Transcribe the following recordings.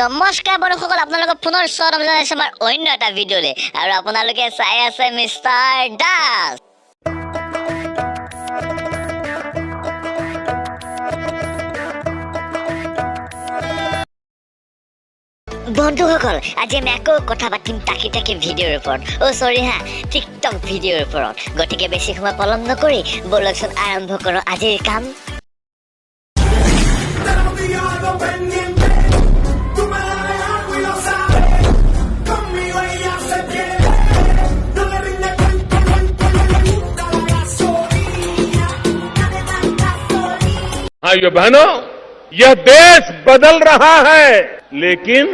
নমস্কাৰ বন্ধুসকল, আপোনালোকক পুনৰ স্বাগতম জনাইছো আমাৰ অন্য এটা ভিডিঅ'লে। আৰু আপোনালোকে চাই আছে মিষ্টাৰ দাস। বন্ধুসকল, আজি আমি আকৌ কথা পাতিম টাকি ভিডিঅ'ৰ ওপৰত। চৰি হা, টিকটক ভিডিঅ'ৰ ওপৰত। গতিকে বেছি সময় পলম নকৰি ব'লকচোন আৰম্ভ কৰোঁ আজিৰ কাম। भाइयों बहनों, यह देश बदल रहा है, लेकिन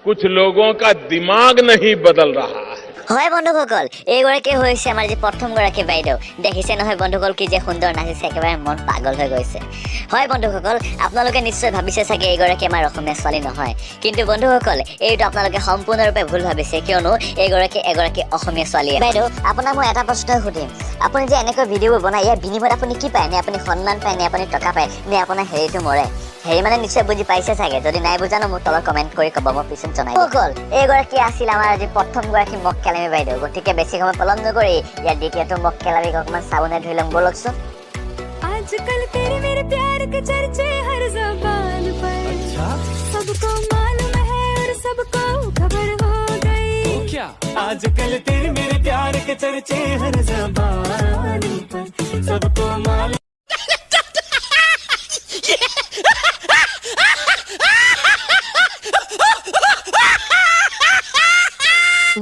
कुछ लोगों का दिमाग नहीं बदल रहा है। হয় বন্ধুসকল, এইগৰাকী হৈছে আমাৰ যে প্ৰথমগৰাকী বাইদেউ। দেখিছে নহয় বন্ধুসকল, কি যে সুন্দৰ নাচিছে, একেবাৰে মন পাগল হৈ গৈছে। হয় বন্ধুসকল, আপোনালোকে নিশ্চয় ভাবিছে চাগে এইগৰাকী আমাৰ অসমীয়া ছোৱালী নহয়, কিন্তু বন্ধুসকল এইটো আপোনালোকে সম্পূৰ্ণৰূপে ভুল ভাবিছে, কিয়নো এগৰাকী অসমীয়া ছোৱালী। বাইদেউ, আপোনাক মই এটা প্ৰশ্ন সুধিম, আপুনি যে এনেকৈ ভিডিঅ'বোৰ বনায়, ইয়াৰ বিনিময়ত আপুনি কি পায়? নে আপুনি সন্মান পায়, নে আপুনি টকা পায়, নে আপোনাৰ হেৰিটো মৰে? হেৰি মানে নিশ্চয় বুজি পাইছে চাগে। যদি নাই বুজানো মোক তলত কমেণ্ট কৰি ক'ব, মই পিছত জনাই দিম। এইগৰাকী আছিল আমাৰ আজি প্ৰথমগৰাকী মক্কেলামী বাইদেউ। গতিকে বেছি সময় পলম নকৰি ইয়াৰ দ্বিতীয়টো মক্কেলামীক অকণমান চাবোনে ধুই ল'ম ব'লকচোন। आजकल तेरे मेरे प्यार के चर्चे हर ज़बान पर। अच्छा? सबको मालूम है और सबको खबर हो गई। तो क्या? आजकल तेरे मेरे प्यार के चर्चे हर ज़बान पर। सबको मालूम।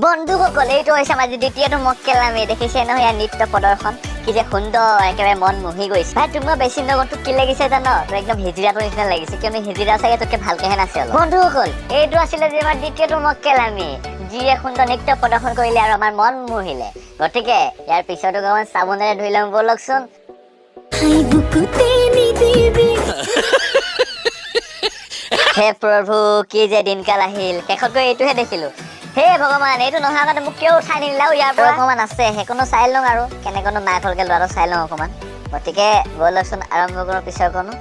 বন্ধুসকল, এইটো হৈছে আমাৰ দ্বিতীয়টো মক্কেলামী। দেখিছে নহয় ইয়াৰ নৃত্য প্ৰদৰ্শন, কি যে সুন্দৰ, একেবাৰে মন মোহি গৈছে। ভাই তোক মই বেছি নগৰ, তোক কি লাগিছে জানো? তোৰ একদম হিজিৰাটোৰ নিচিনা লাগিছে, কিয়নো হিজিৰা চাগে তোকে ভালকেহে নাচে অলপ। বন্ধুসকল, এইটো আছিলে যে আমাৰ দ্বিতীয়টো মক্কেলামী, যিয়ে সুন্দৰ নৃত্য প্ৰদৰ্শন কৰিলে আৰু আমাৰ মন মোহিলে। গতিকে ইয়াৰ পিছতো অকণমান চাবোনেৰে ধুই ল'ম ব'লকচোন। হে প্ৰভু, কি যে দিনকাল আহিল, শেষতকৈ এইটোহে দেখিলো। হে ভগৱান, এইটো নোহোৱাৰ কাৰণে মোক কিয় উঠাই নিদিলা? ইয়াৰ পৰা অকণমান আছে, সেইকণো চাই লওঁ আৰু কেনেকৈনো মাকলকে ল'ৰাটো চাই লওঁ অকণমান। গতিকে ব'লকচোন আৰম্ভ কৰোঁ পিছৰকণো।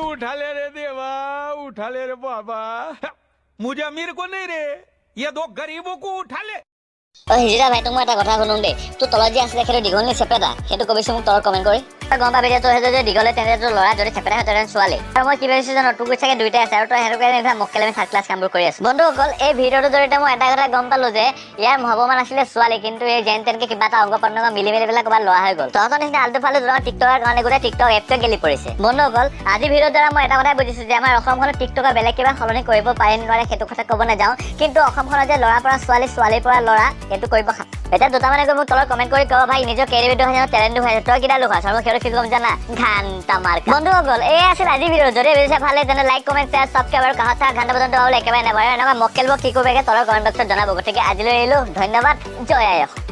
उठा ले रे देवा, उठा ले रे बाबा, मुझे अमीर को नहीं रे, ये दो गरीबों को उठा ले। হিজিৰা ভাই, তোক মই এটা কথা শুনো দেই। তোৰ তলত যে আছিলে সেইটো দীঘল নে চেপেটা? সেইটো কবিচোন মোক তলত কমেণ্ট কৰি। গম পাবি যে তোৰ সেইটো যদি দীঘলে তেন্তে তোৰ ল'ৰা, যদি চেপেটা হয় তেন্তে ছোৱালী। আৰু মই কি ভাবিছোঁ জানো, তোৰ চাগে দুইটাই আছে, আৰু তই সেইটো কাৰণে মক্কেলামী থাৰ্ড ক্লাছ কামবোৰ কৰি আছো। বন্ধুসকল, এই ভিডিঅ'টোৰ জৰিয়তে মই এটা কথা গম পালো যে ইয়াৰ ভগৱান আছিলে ছোৱালী, কিন্তু এই যেন তেনকে কিবা এটা অংগ প্ৰত্যংগ মিলি পেলাই ক'ৰবাত ল'ৰা হৈ গ'ল। তহঁতৰ নিচিনা আলটু ফালটু যোৱা টিকটকৰ কাৰণে গোটেই টিকটক এপটোৱে গেলি পৰিছে। বন্ধুসকল, আজি ভিডিঅ'ৰ দ্বাৰা মই এটা কথাই বুজিছো যে আমাৰ অসমখনত টিকটকৰ বেলেগ কিবা সলনি কৰিব পাৰে নোৱাৰে সেইটো কথা ক'ব নাযাওঁ, কিন্তু অসমখনত যে ল'ৰাৰ পৰা ছোৱালী, ছোৱালীৰ পৰা ল'ৰা, সেইটো কৰিব। এতিয়া দুটামানে গৈ মোক তলত কমেণ্ট কৰি ক'ব, ভাই নিজৰ কেৰিবিটো হয় টেলেণ্টটো হয়, তই কিটা লোক আছ? মই সিহঁতক কি ক'ম জানা? ঘাণ্টা মাৰ। বন্ধুসকল, এই আছিল আজি ভিডিঅ'। যদি বুজিছে ভালে তেনে লাইক, কমেণ্ট, শ্বেয়াৰ, ছাবস্ক্ৰাইব আৰু কাষত থকা ঘণ্টা বজাটো একেবাৰে নাপাহৰিব। এনেকুৱা মক্কেলবোৰক কি কৰিবগে তলৰ কমেণ্ট বক্সত জনাব। গতিকে আজিলৈ এৰিলো, ধন্যবাদ, জয় আই অসম।